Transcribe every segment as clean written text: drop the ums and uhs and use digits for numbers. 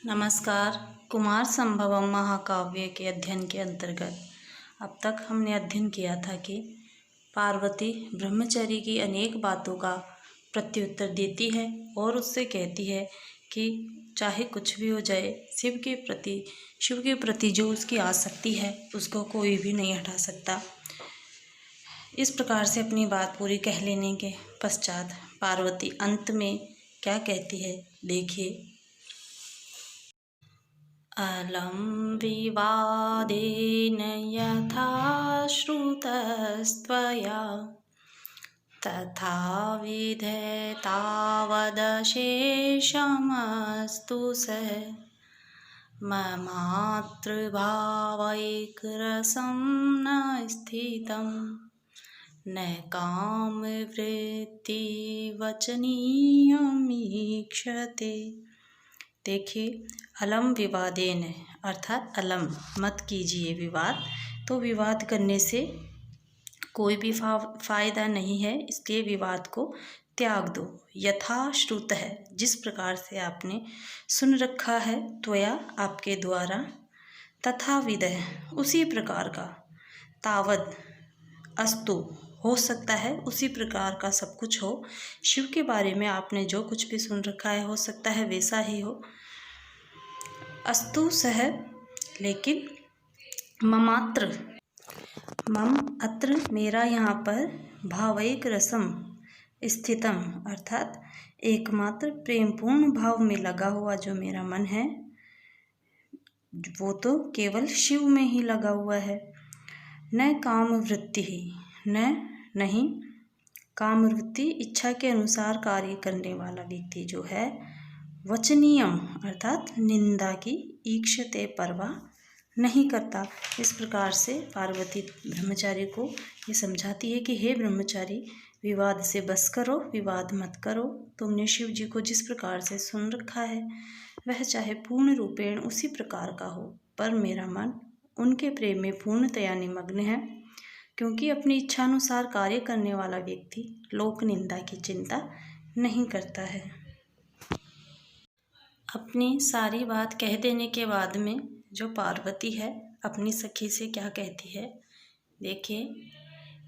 नमस्कार। कुमार संभवम महाकाव्य के अध्ययन के अंतर्गत अब तक हमने अध्ययन किया था कि पार्वती ब्रह्मचारी की अनेक बातों का प्रत्युत्तर देती है और उससे कहती है कि चाहे कुछ भी हो जाए, शिव के प्रति जो उसकी आसक्ति है उसको कोई भी नहीं हटा सकता। इस प्रकार से अपनी बात पूरी कह लेने के पश्चात पार्वती अंत में क्या कहती है, देखिए। अलं विवादेन यथा श्रुतस्त्वया तथा विधेतावदशेषमस्तु स ममातृभावैकरसं न स्थितं न कामवृत्तिवचनीयमीक्षते। देखिए, अलम विवादेन अर्थात अलम मत कीजिए विवाद, तो विवाद करने से कोई भी फायदा नहीं है, इसलिए विवाद को त्याग दो। यथाश्रुत है, जिस प्रकार से आपने सुन रखा है, त्वया आपके द्वारा, तथा विदः उसी प्रकार का, तावद अस्तु हो सकता है उसी प्रकार का सब कुछ हो। शिव के बारे में आपने जो कुछ भी सुन रखा है हो सकता है वैसा ही हो। अस्तु सह, लेकिन ममात्र, मम अत्र मेरा यहाँ पर, भावैक रसम स्थितम अर्थात एकमात्र प्रेमपूर्ण भाव में लगा हुआ जो मेरा मन है वो तो केवल शिव में ही लगा हुआ है। न काम वृत्ति ही, नहीं काम वृत्ति इच्छा के अनुसार कार्य करने वाला व्यक्ति जो है, वचनीयम अर्थात निंदा की ईक्षते परवाह नहीं करता। इस प्रकार से पार्वती ब्रह्मचारी को ये समझाती है कि हे ब्रह्मचारी, विवाद से बस करो, विवाद मत करो। तुमने शिव जी को जिस प्रकार से सुन रखा है वह चाहे पूर्ण रूपेण उसी प्रकार का हो, पर मेरा मन उनके प्रेम में पूर्णतया निमग्न है, क्योंकि अपनी इच्छानुसार कार्य करने वाला व्यक्ति लोक निंदा की चिंता नहीं करता है। अपनी सारी बात कह देने के बाद में जो पार्वती है अपनी सखी से क्या कहती है, देखिए।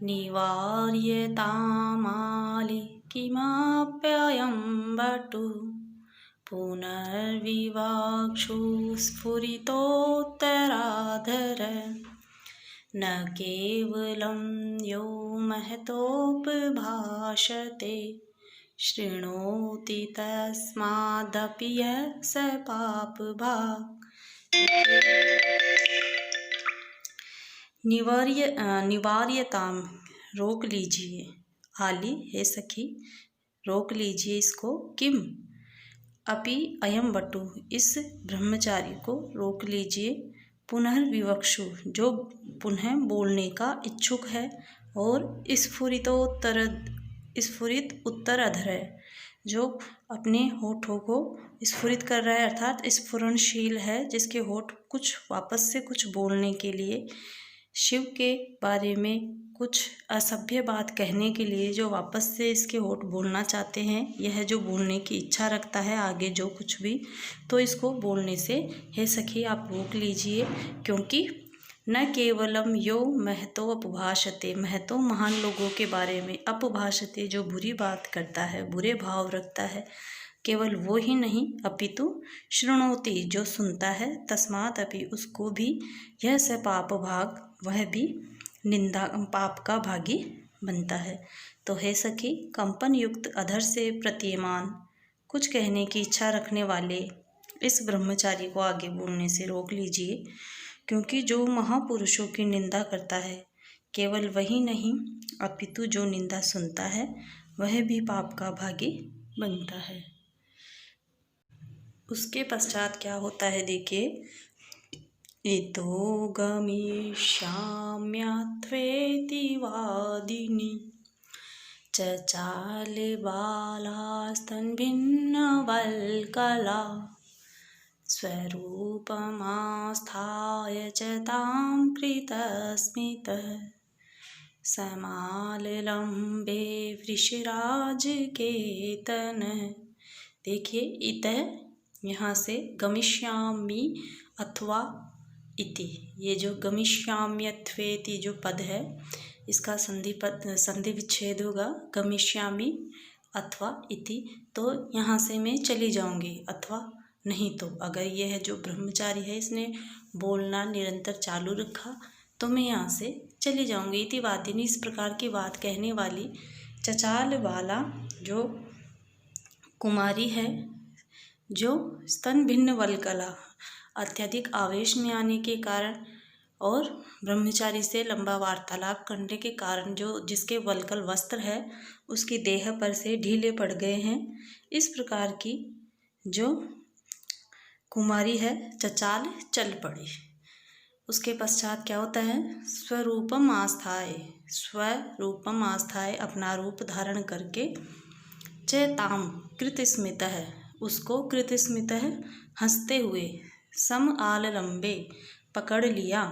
निवार्यतामाली किमाप्ययं वटु पुनर्विवाक्षु स्फुरितोत्तराधर न केवलं यो महतोपभाषते शृणोति तस्मादपि यः स पापभाक्। निवार्यताम रोक लीजिए, आली हे सखी रोक लीजिए इसको, किम अपि अयम वटु इस ब्रह्मचारी को रोक लीजिए, पुनर्विवक्षु जो पुनः बोलने का इच्छुक है, और स्फुरित उत्तर अधर है जो अपने होठों को स्फुरित कर रहा है अर्थात स्फुरणशील है, जिसके होठ कुछ वापस से कुछ बोलने के लिए, शिव के बारे में कुछ असभ्य बात कहने के लिए जो वापस से इसके होठ बोलना चाहते हैं, यह जो बोलने की इच्छा रखता है आगे जो कुछ भी, तो इसको बोलने से हे सखी आप रोक लीजिए, क्योंकि न केवलम यो महतो अपभाषते, महतो महान लोगों के बारे में, अपभाषते जो बुरी बात करता है, बुरे भाव रखता है, केवल वो ही नहीं अपितु शृणोति जो सुनता है, तस्मात् अपि उसको भी, यह स पाप भाग वह भी निंदा पाप का भागी बनता है। तो हे सखी, कंपन युक्त अधर से प्रतीयमान कुछ कहने की इच्छा रखने वाले इस ब्रह्मचारी को आगे बोलने से रोक लीजिए, क्योंकि जो महापुरुषों की निंदा करता है केवल वही नहीं अपितु जो निंदा सुनता है वह भी पाप का भागी बनता है। उसके पश्चात क्या होता है, देखिए। इतो गमिष्याम्यत्वेति वादिनी चचाल बालास्तन्भिन्नवल्कला स्वरूपमास्थाय च तां कृतस्मितः समालम्बे वृषराजकेतन। देखिए, इतः यहाँ से गमिष्यामि अथवा इति, ये जो गमिष्याम्यत्वेति जो पद है इसका संधि विच्छेद होगा गमिष्यामि अथवा इति। तो यहाँ से मैं चली जाऊँगी, अथवा नहीं तो अगर यह है जो ब्रह्मचारी है इसने बोलना निरंतर चालू रखा तो मैं यहाँ से चली जाऊँगी। इति वादिनी, इस प्रकार की बात कहने वाली चचाल वाला जो कुमारी है, जो स्तन भिन्न वल्कला अत्यधिक आवेश में आने के कारण और ब्रह्मचारी से लंबा वार्तालाप करने के कारण जो जिसके वल्कल वस्त्र है उसकी देह पर से ढीले पड़ गए हैं, इस प्रकार की जो कुमारी है चचाल चल पड़ी। उसके पश्चात क्या होता है, स्वरूपम आस्थाए, स्वरूपम आस्थाए अपना रूप धारण करके चेताम कृतस्मित है, उसको कृतस्मित है हंसते हुए सम आललंबे पकड़ लिया।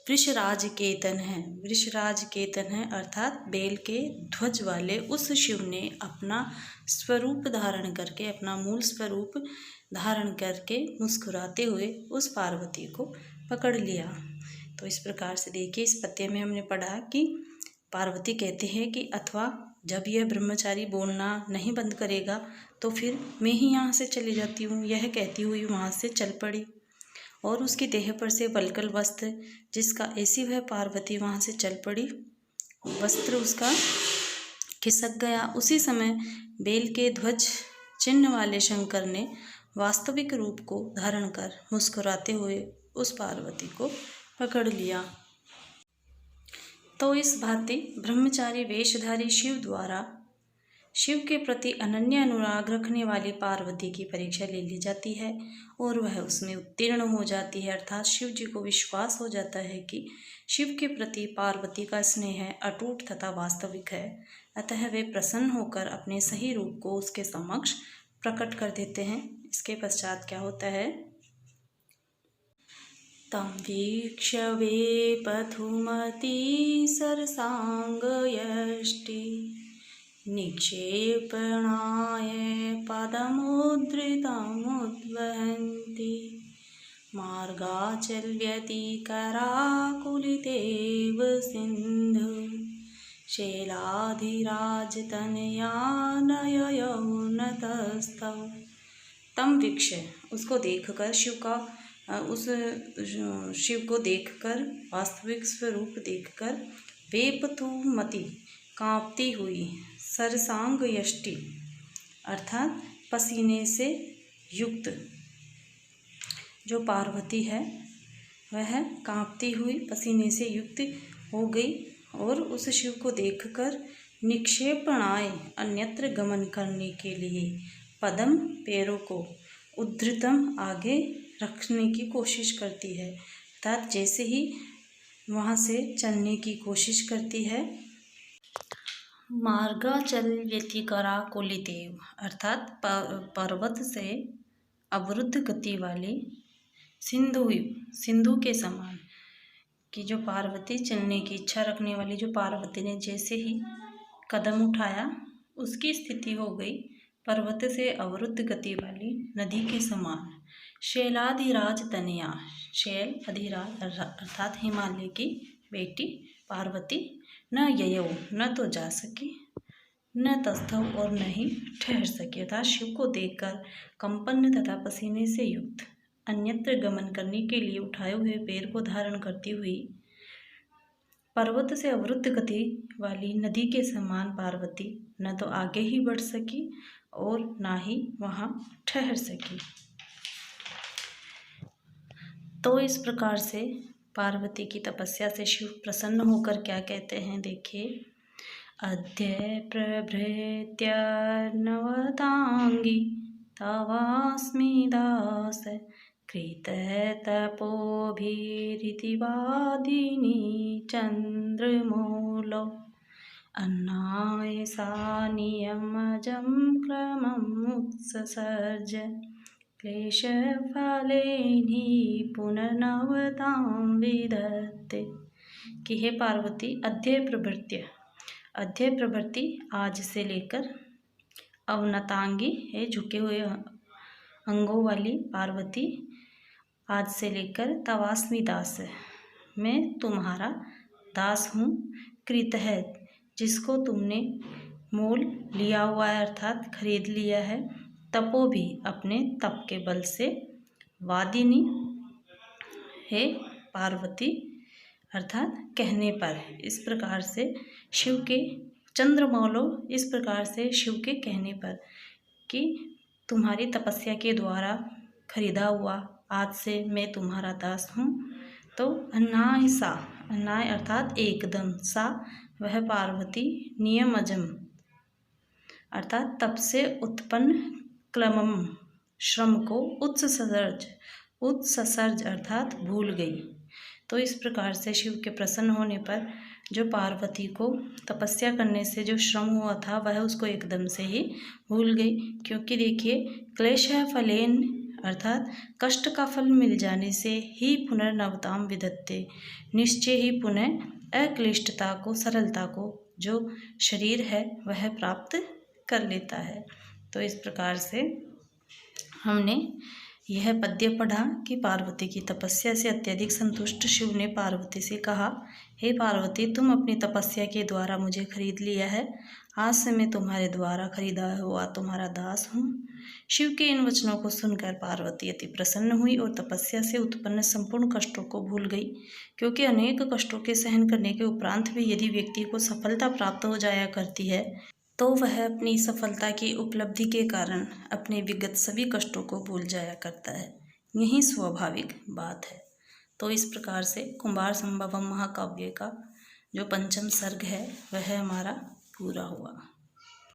वृषराज केतन है, वृषराज केतन है अर्थात बेल के ध्वज वाले उस शिव ने अपना स्वरूप धारण करके, अपना मूल स्वरूप धारण करके मुस्कुराते हुए उस पार्वती को पकड़ लिया। तो इस प्रकार से देखिए, इस पद्य में हमने पढ़ा कि पार्वती कहते हैं कि अथवा जब यह ब्रह्मचारी बोलना नहीं बंद करेगा तो फिर मैं ही यहाँ से चली जाती हूँ, यह कहती हुई वहाँ से चल पड़ी। और उसकी देह पर से वल्कल वस्त्र जिसका ऐसी वह पार्वती वहाँ से चल पड़ी, वस्त्र उसका खिसक गया। उसी समय बेल के ध्वज चिन्ह वाले शंकर ने वास्तविक रूप को धारण कर मुस्कुराते हुए उस पार्वती को पकड़ लिया। तो इस भांति ब्रह्मचारी वेशधारी शिव द्वारा शिव के प्रति अनन्य अनुराग रखने वाली पार्वती की परीक्षा ले ली जाती है और वह उसमें उत्तीर्ण हो जाती है, अर्थात शिव जी को विश्वास हो जाता है कि शिव के प्रति पार्वती का स्नेह अटूट तथा वास्तविक है। अतः वे प्रसन्न होकर अपने सही रूप को उसके समक्ष प्रकट कर देते हैं। इसके पश्चात क्या होता है, तं वीक्ष्य वेपथुमती सरसाङ्गयष्टि निक्षेपणाय पदमुद्धृतमुद्वहन्ति मार्गाचल्यति कराकुलितेव सिन्धु शैलाधिराजतनयानययौनतस्थौ। तम वीक्ष्य, उसको देखकर उस शिव को देखकर, वास्तविक स्वरूप देखकर, वेपथुमती कांपती हुई, सरसांग यष्टि अर्थात पसीने से युक्त जो पार्वती है वह कांपती हुई पसीने से युक्त हो गई और उस शिव को देखकर निक्षेपणाय अन्यत्र गमन करने के लिए, पदम पैरों को, उद्धृतम आगे रखने की कोशिश करती है, अर्थात जैसे ही वहाँ से चलने की कोशिश करती है। मार्गाचल व्यतिकराकुलितेव अर्थात पर्वत से अवरुद्ध गति वाली सिंधु के समान कि जो पार्वती चलने की इच्छा रखने वाली जो पार्वती ने जैसे ही कदम उठाया उसकी स्थिति हो गई पर्वत से अवरुद्ध गति वाली नदी के समान। शैलाधिराज तनया, शैल अधिराज अर्थात हिमालय की बेटी पार्वती, न ययौ न तो जा सकी, न तस्थौ और न ही ठहर सकी, अर्थात शिव को देखकर कंपन तथा पसीने से युक्त अन्यत्र गमन करने के लिए उठाए हुए पैर को धारण करती हुई पर्वत से अवरुद्ध गति वाली नदी के समान पार्वती न तो आगे ही बढ़ सकी और ना ही वहाँ ठहर सकी। तो इस प्रकार से पार्वती की तपस्या से शिव प्रसन्न होकर क्या कहते हैं, देखिए, अद्य प्रभृत्य नवतांगी तवास्मि दास कृततपोभिरिति वादिनी चन्द्रमौलौ अन्नाय सानियमजं क्रममुत्ससर्ज क्लेशफलेनि पुनर्नवतां विधत्ते। कि हे पार्वती, अद्य प्रभृति आज से लेकर, अवनतांगी है झुके हुए अंगों वाली पार्वती आज से लेकर तवास्मी दास है, मैं तुम्हारा दास हूँ। कृत है, जिसको तुमने मोल लिया हुआ है अर्थात खरीद लिया है। तपो भी, अपने तप के बल से। वादिनी, हे पार्वती अर्थात कहने पर। इस प्रकार से शिव के चंद्रमौलो, इस प्रकार से शिव के कहने पर कि तुम्हारी तपस्या के द्वारा खरीदा हुआ आज से मैं तुम्हारा दास हूँ। तो अन्नाय सा, अन्नाय अर्थात एकदम, सा वह पार्वती, नियमजम अर्थात तप से उत्पन्न, क्लमम श्रम को, उत्ससर्ज, उत्ससर्ज अर्थात भूल गई। तो इस प्रकार से शिव के प्रसन्न होने पर जो पार्वती को तपस्या करने से जो श्रम हुआ था वह उसको एकदम से ही भूल गई। क्योंकि देखिए, क्लेश फलेन अर्थात कष्ट का फल मिल जाने से ही पुनर्नवताम विदत्ते, निश्चय ही पुनः अक्लिष्टता को, सरलता को जो शरीर है वह प्राप्त कर लेता है। तो इस प्रकार से हमने यह पद्य पढ़ा कि पार्वती की तपस्या से अत्यधिक संतुष्ट शिव ने पार्वती से कहा, हे पार्वती, तुम अपनी तपस्या के द्वारा मुझे खरीद लिया है, आज से मैं तुम्हारे द्वारा खरीदा हुआ तुम्हारा दास हूँ। शिव के इन वचनों को सुनकर पार्वती अति प्रसन्न हुई और तपस्या से उत्पन्न संपूर्ण कष्टों को भूल गई। क्योंकि अनेक कष्टों के सहन करने के उपरांत भी यदि व्यक्ति को सफलता प्राप्त हो जाया करती है तो वह अपनी सफलता की उपलब्धि के कारण अपने विगत सभी कष्टों को भूल जाया करता है। यही स्वाभाविक बात है। तो इस प्रकार से कुंभार संभवम महाकाव्य का जो पंचम सर्ग है वह हमारा पूरा हुआ।